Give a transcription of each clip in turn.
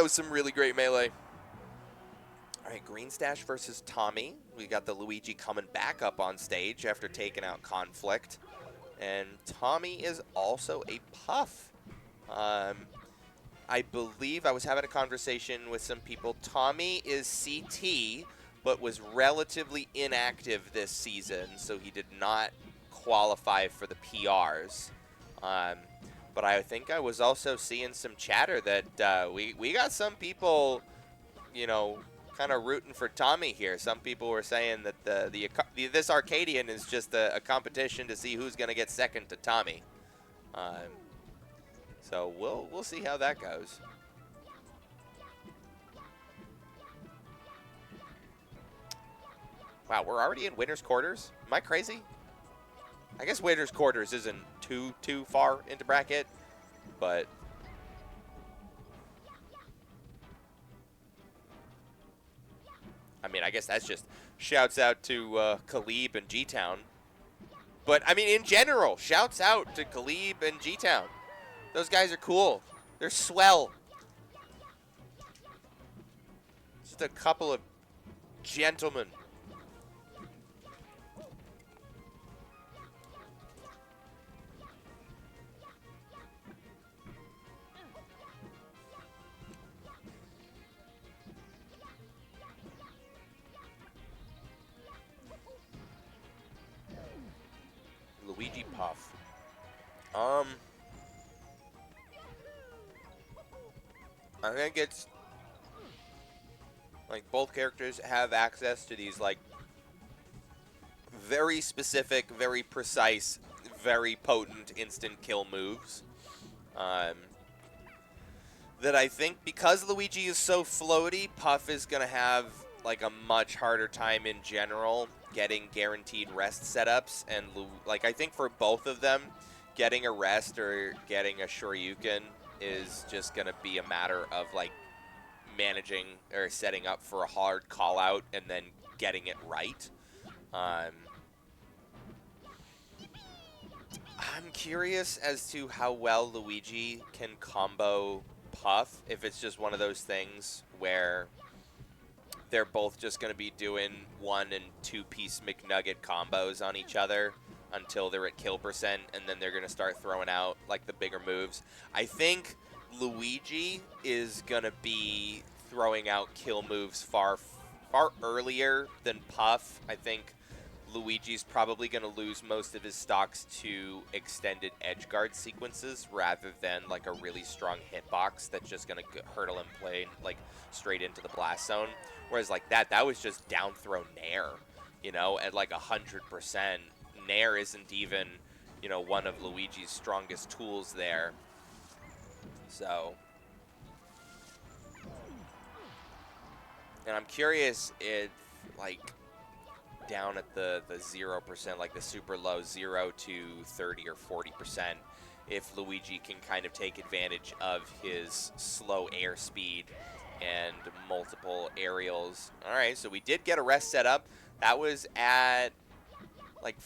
was some really great melee. All right, Greenstach versus Tommy. We got the Luigi coming back up on stage after taking out Conflict. And Tommy is also a Puff. I believe I was having a conversation with some people. Tommy is CT, but was relatively inactive this season, so he did not qualify for the PRs. But I think I was also seeing some chatter that we got some people, you know, kind of rooting for Tommy here. Some people were saying that this Arcadian is just a competition to see who's going to get second to Tommy. So we'll see how that goes. Wow, we're already in winner's quarters? Am I crazy? I guess winner's quarters isn't too far into bracket, but I mean, I guess that's just shouts out to Khalib and G-Town. But I mean, in general, shouts out to Khalib and G-Town. Those guys are cool. They're swell. Just a couple of gentlemen. Luigi Puff. I think it's like both characters have access to these like very specific, very precise, very potent instant kill moves. That I think because Luigi is so floaty, Puff is going to have like a much harder time in general getting guaranteed rest setups. And like I think for both of them, getting a rest or getting a Shoryuken is just going to be a matter of like managing or setting up for a hard call out and then getting it right. I'm curious as to how well Luigi can combo Puff, if it's just one of those things where they're both just going to be doing 1- and 2-piece McNugget combos on each other until they're at kill percent, and then they're going to start throwing out like the bigger moves. I think Luigi is going to be throwing out kill moves far earlier than Puff. I think Luigi's probably going to lose most of his stocks to extended edgeguard sequences rather than like a really strong hitbox that's just going to hurdle and play like straight into the blast zone. Whereas like that was just down throw Nair, you know, at like 100%. Nair isn't even, you know, one of Luigi's strongest tools there. So, and I'm curious if like down at the 0%, like the super low 0 to 30 or 40%, if Luigi can kind of take advantage of his slow airspeed and multiple aerials. All right, so we did get a rest set up. That was at like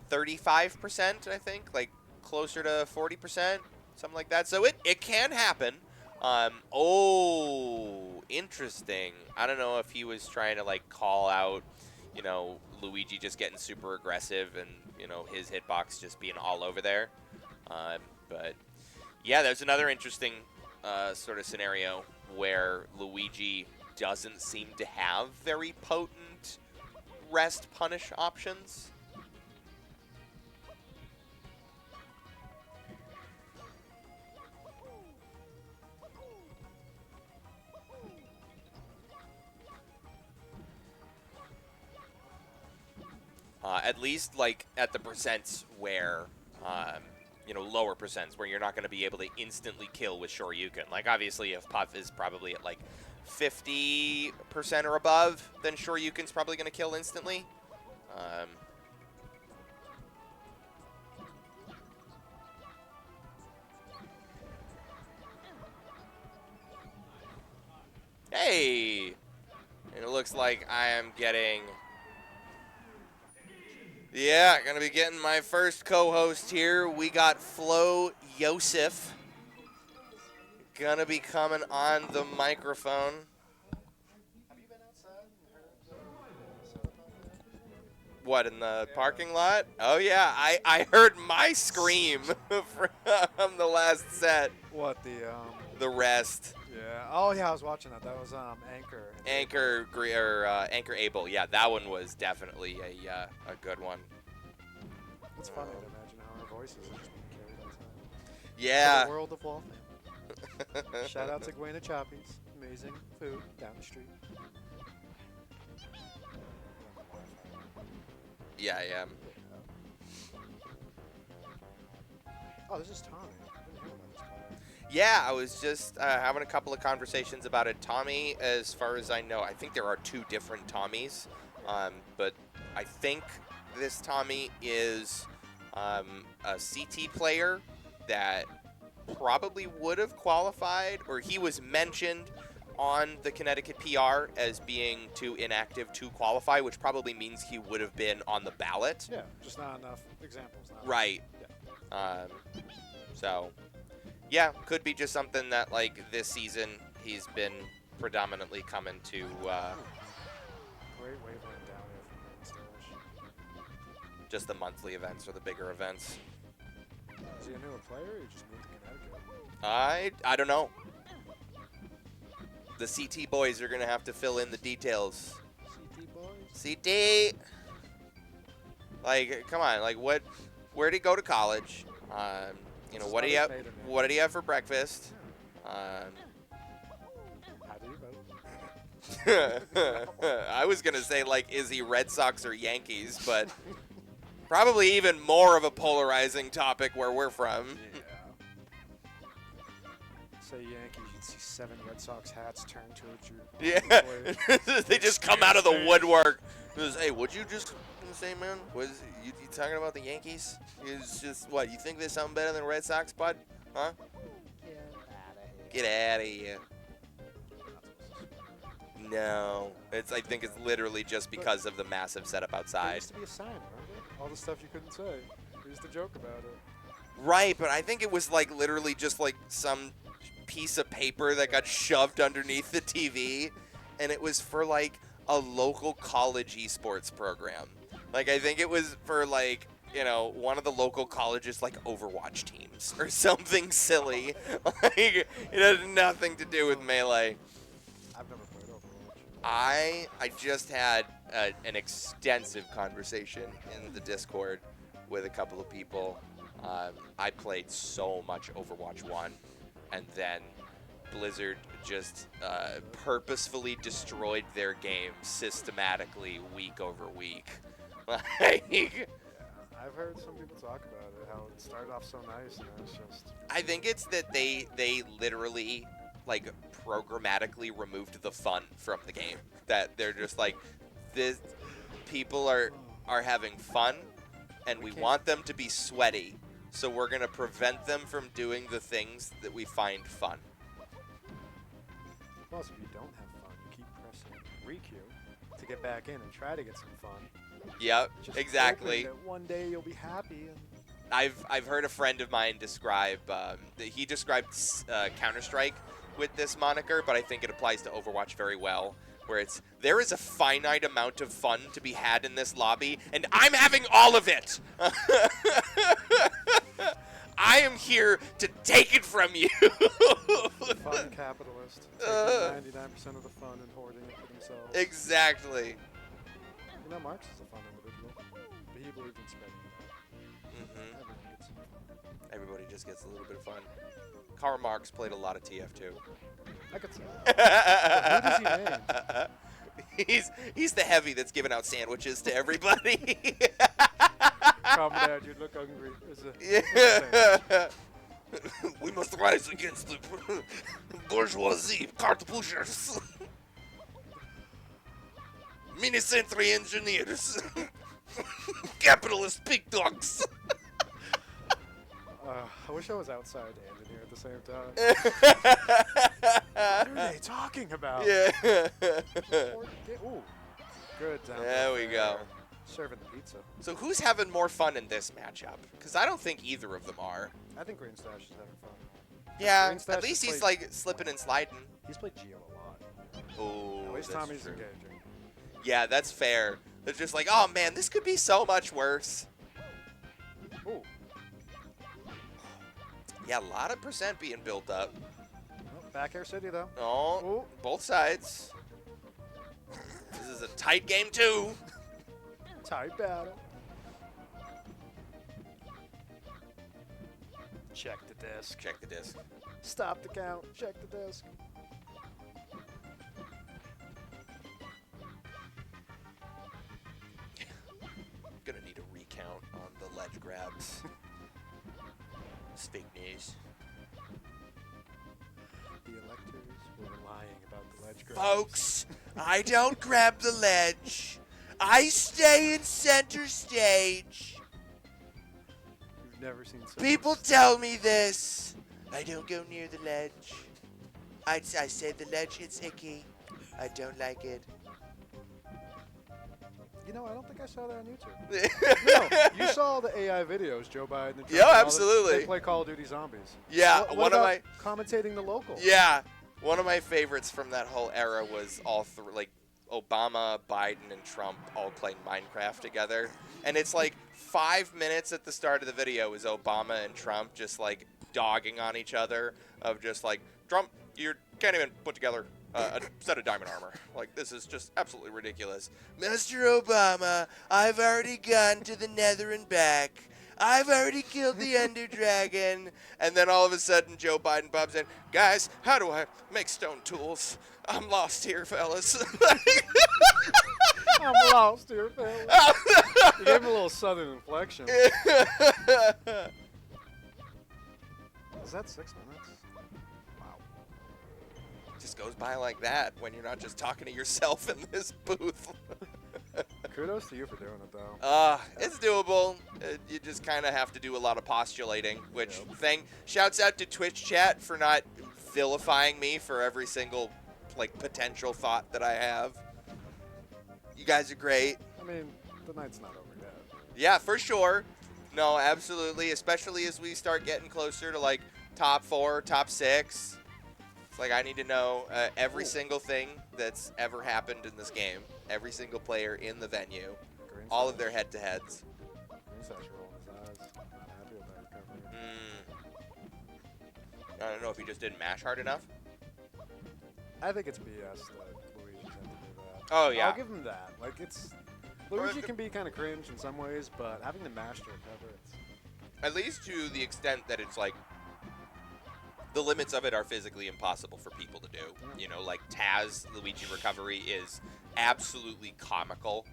35%, I think, like closer to 40%, something like that. So it can happen. Oh, interesting. I don't know if he was trying to like call out, you know, Luigi just getting super aggressive and, you know, his hitbox just being all over there. But yeah, there's another interesting sort of scenario where Luigi doesn't seem to have very potent rest punish options. At least like at the percents where, you know, lower percents where you're not going to be able to instantly kill with Shoryuken. Like obviously if Puff is probably at like 50% or above, then Shoryuken's probably going to kill instantly. Hey! And it looks like I am getting... Yeah, gonna be getting my first co-host here. We got Flo Yosef gonna be coming on the microphone. Have you been outside and heard What, in the parking lot? Oh, yeah. I heard my scream from the last set. what, The rest. Yeah. Oh, yeah, I was watching that. That was Anchor. Anchor Able. Yeah, that one was definitely a good one. It's funny to imagine how our voices are just being carried outside. Yeah. To the world of Waltham. Shout out to Gwen Choppies. Amazing food down the street. Yeah, yeah. Oh, this is Tommy. I didn't hear about this player. Yeah, I was just having a couple of conversations about it. Tommy, as far as I know, I think there are 2 different Tommies, but I think this Tommy is a CT player that probably would have qualified, or he was mentioned on the Connecticut PR as being too inactive to qualify, which probably means he would have been on the ballot. Yeah, just not enough examples. Right. Yeah. So, yeah, could be just something that, like, this season he's been predominantly coming to. Great waveland down here from Greenstach. Just the monthly events or the bigger events. Is he a newer player or he just moved to Connecticut? I don't know. The CT boys are going to have to fill in the details. CT boys? CT! Like, come on, like, where did he go to college? You know, what did he have for breakfast? How do you vote? I was going to say, like, is he Red Sox or Yankees, but probably even more of a polarizing topic where we're from. Yeah. Say Yankees, you'd see 7 Red Sox hats turned towards you. Yeah. They just come out of the woodwork. Just, hey, what'd you just say, man? Was you talking about the Yankees? It's just, what, you think there's something better than Red Sox, bud? Huh? Get out of here. No. I think it's literally just because of the massive setup There outside. used to be a sign, remember? All the stuff you couldn't say. We used to joke about it. Right, but I think it was, like, literally just, like, some piece of paper that got shoved underneath the TV, and it was for, like, a local college esports program. Like, I think it was for, like, you know, one of the local colleges, like, Overwatch teams or something silly. Like, it had nothing to do with Melee. I've never played Overwatch. I just had an extensive conversation in the Discord with a couple of people. I played so much Overwatch 1, and then Blizzard just purposefully destroyed their game systematically week over week. Like, Yeah, I've heard some people talk about it, how it started off so nice, and it's just... I think it's that they literally, like, programmatically removed the fun from the game. That they're just like, this people are having fun, and we want them to be sweaty, so we're gonna prevent them from doing the things that we find fun. Plus, if you don't have fun, you keep pressing requeue to get back in and try to get some fun. Yep, Just exactly. hoping that one day you'll be happy. And I've heard a friend of mine describe he described Counter-Strike with this moniker, but I think it applies to Overwatch very well, where it's there is a finite amount of fun to be had in this lobby, and I'm having all of it. I am here to take it from you. fun capitalist, taking 99% of the fun and hoarding it for themselves. Exactly. You know, Marx is a fun individual, but he believed in spreading it out. Everyone gets some fun. Everybody just gets a little bit of fun. Karl Marx played a lot of TF2. I could say that. But who does he name? He's the heavy that's giving out sandwiches to everybody. Come, Dad, you look hungry. Yeah. We must rise against the bourgeoisie, carte pushers, mini-century engineers, capitalist pig dogs. I wish I was outside and in here at the same time. What are they talking about? Yeah. Ooh, good. Down There we go. Serving the pizza. So who's having more fun in this matchup? Because I don't think either of them are. I think Greenstach is having fun. Yeah, Greenstach at least has he's played- like slipping and sliding. He's played Geo a lot. Oh, At least that's Tommy's true. engaging. Yeah, that's fair. It's just like, oh man, this could be so much worse. Ooh. Yeah, a lot of percent being built up. Well, back air city though. Oh, Ooh. both sides. This is a tight game too. Tight battle. Check the disc. Check the disc. Stop the count. Check the disc. Gonna need a recount on the ledge grabs. It's fake news. The electors were lying about the ledge grabs. Folks, I don't grab the ledge. I stay in center stage. You've never seen so People tell me this. I don't go near the ledge. I say the ledge, it's icky. I don't like it. You know, I don't think I saw that on YouTube. No, you saw the AI videos, Joe Biden. And Trump Yeah, and all that. absolutely. They play Call of Duty Zombies. Yeah, What one of about my commentating the local. yeah, one of my favorites from that whole era was all three, like Obama, Biden, and Trump all playing Minecraft together, and it's like 5 minutes at the start of the video is Obama and Trump just like dogging on each other of just like, Trump, you can't even put together a set of diamond armor. Like, this is just absolutely ridiculous. Mr. Obama, I've already gone to the nether and back. I've already killed the Ender Dragon. And then all of a sudden, Joe Biden pops in. Guys, how do I make stone tools? I'm lost here, fellas. I'm lost here, fellas. You gave him a little southern inflection. Is that 6 minutes? Wow. Just goes by like that when you're not just talking to yourself in this booth. Kudos to you for doing it, though. It's doable. You just kind of have to do a lot of postulating, which shouts out to Twitch chat for not vilifying me for every single like potential thought that I have. You guys are great. I mean, the night's not over yet. Yeah, for sure. No, absolutely. Especially as we start getting closer to like top 4, top 6. It's like I need to know every single thing that's ever happened in this game. Every single player in the venue. All of their head-to-heads. Greenstach rolling his eyes. Not happy with that recovery. I don't know if he just didn't mash hard enough. I think it's BS that Luigi had to do that. Oh, yeah. I'll give him that. Like, it's... Luigi can be kind of cringe in some ways, but having to mash to recover, it's... At least to the extent that it's like the limits of it are physically impossible for people to do. Yeah. You know, like Taz Luigi recovery is absolutely comical.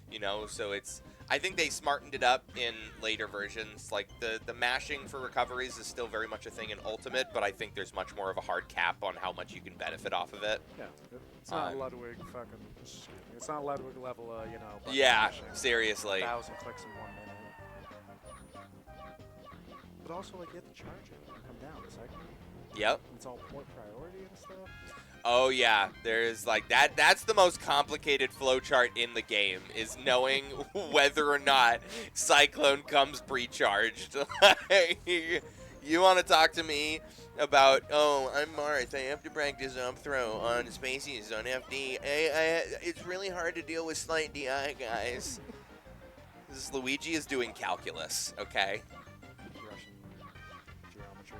You know, so it's... I think they smartened it up in later versions. Like, the mashing for recoveries is still very much a thing in Ultimate, but I think there's much more of a hard cap on how much you can benefit off of it. Yeah, it's not Ludwig fucking... Excuse me. It's not Ludwig level, you know... button Yeah, mashing. seriously. 1,000 clicks in 1 minute. But also, like, you have to charge it and come down the cycle. Yep. It's all port priority and stuff. Oh yeah, there's like that's the most complicated flowchart in the game, is knowing whether or not Cyclone comes pre-charged. You want to talk to me about, oh, I'm Marth, I have to practice up throw on spaces on FD. It's really hard to deal with slight DI, guys. Luigi is doing calculus, okay? Russian geometry.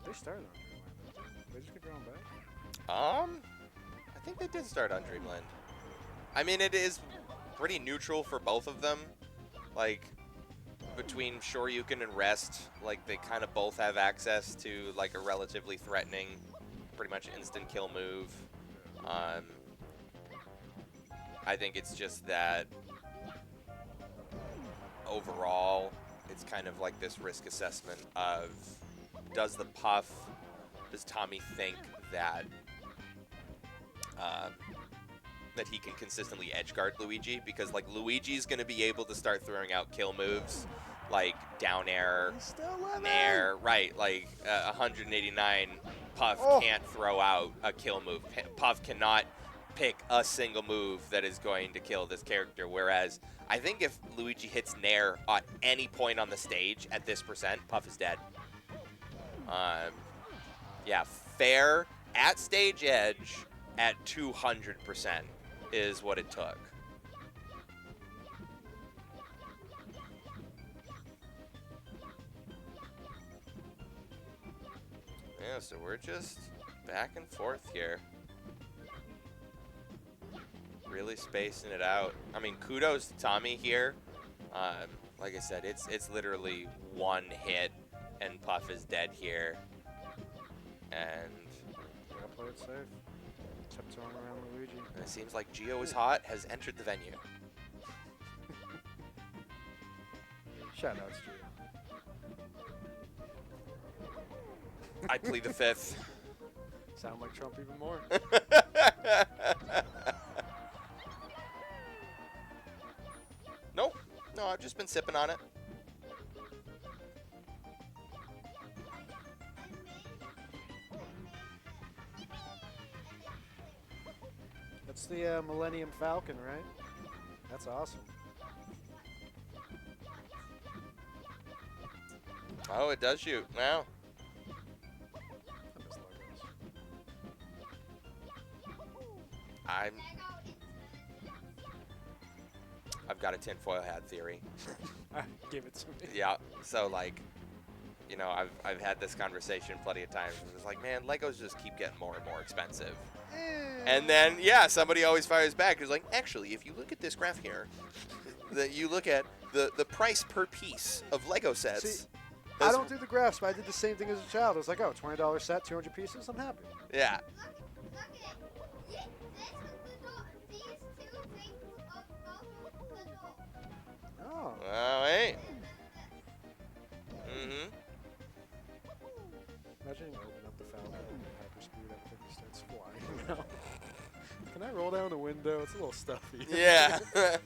They started on Dreamland, didn't they? They just keep going back? I think they did start on Dreamland. I mean, it is pretty neutral for both of them. Like, between Shoryuken and Rest, like, they kind of both have access to, like, a relatively threatening, pretty much instant kill move. I think it's just that overall, it's kind of like this risk assessment of, does Tommy think that that he can consistently edgeguard Luigi? Because like Luigi's gonna be able to start throwing out kill moves like down air, nair, right? Like 189, Puff can't throw out a kill move. Puff cannot pick a single move that is going to kill this character. Whereas I think if Luigi hits Nair at any point on the stage at this percent, Puff is dead. Yeah, fair at stage edge at 200% is what it took. Yeah, so we're just back and forth here. Really spacing it out. I mean, kudos to Tommy here. Like I said, it's literally one hit and Puff is dead here. And Gotta play it safe. Tiptoeing around Luigi. it seems like Gio is hot, has entered the venue. Shout outs to you. I plead the fifth. Sound like Trump even more. Nope. No, I've just been sipping on it. That's the Millennium Falcon, right? That's awesome. Oh, it does shoot. Wow. I miss Legos. I've got a tinfoil hat theory. Give it to me. Yeah. So like, you know, I've had this conversation plenty of times. It's like, man, Legos just keep getting more and more expensive. And then yeah, somebody always fires back. It's like, actually, if you look at this graph here, that you look at the price per piece of Lego sets. See, I don't do the graphs, but I did the same thing as a child. I was like, oh, $20 set, 200 pieces, I'm happy. Yeah. Oh. Oh, hey. Mm-hmm. Imagine you open up the Falcon and hyperspeed, everything starts flying now. Can I roll down the window? It's a little stuffy. Yeah. It'd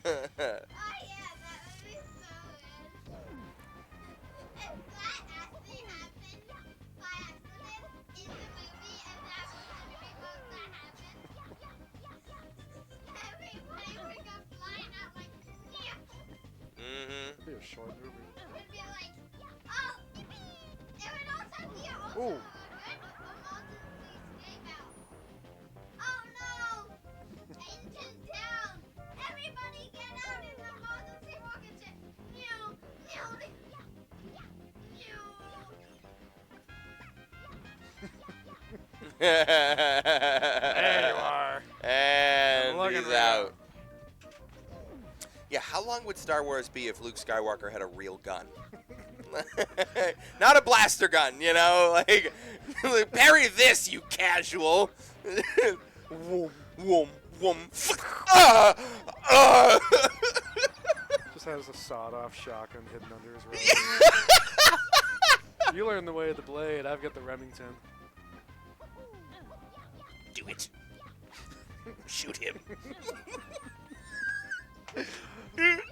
be a short movie. Oh, Ooh. There you are. And I'm looking he's around. out. Yeah, how long would Star Wars be if Luke Skywalker had a real gun? Not a blaster gun, you know? Like, parry this, you casual. Whoom, whoom, whoom. Just has a sawed-off shotgun hidden under his robe. You learn the way of the blade. I've got the Remington. Do it. Shoot him.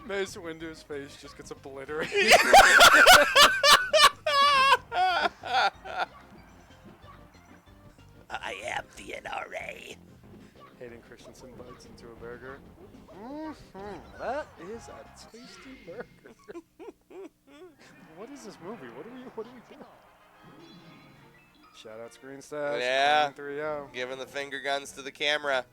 Mace Windu's face just gets obliterated. I am the NRA. Hayden Christensen bites into a burger. That is a tasty burger. What is this movie? What are we doing? Shout out Greenstach. Yeah. 3-0. Giving the finger guns to the camera.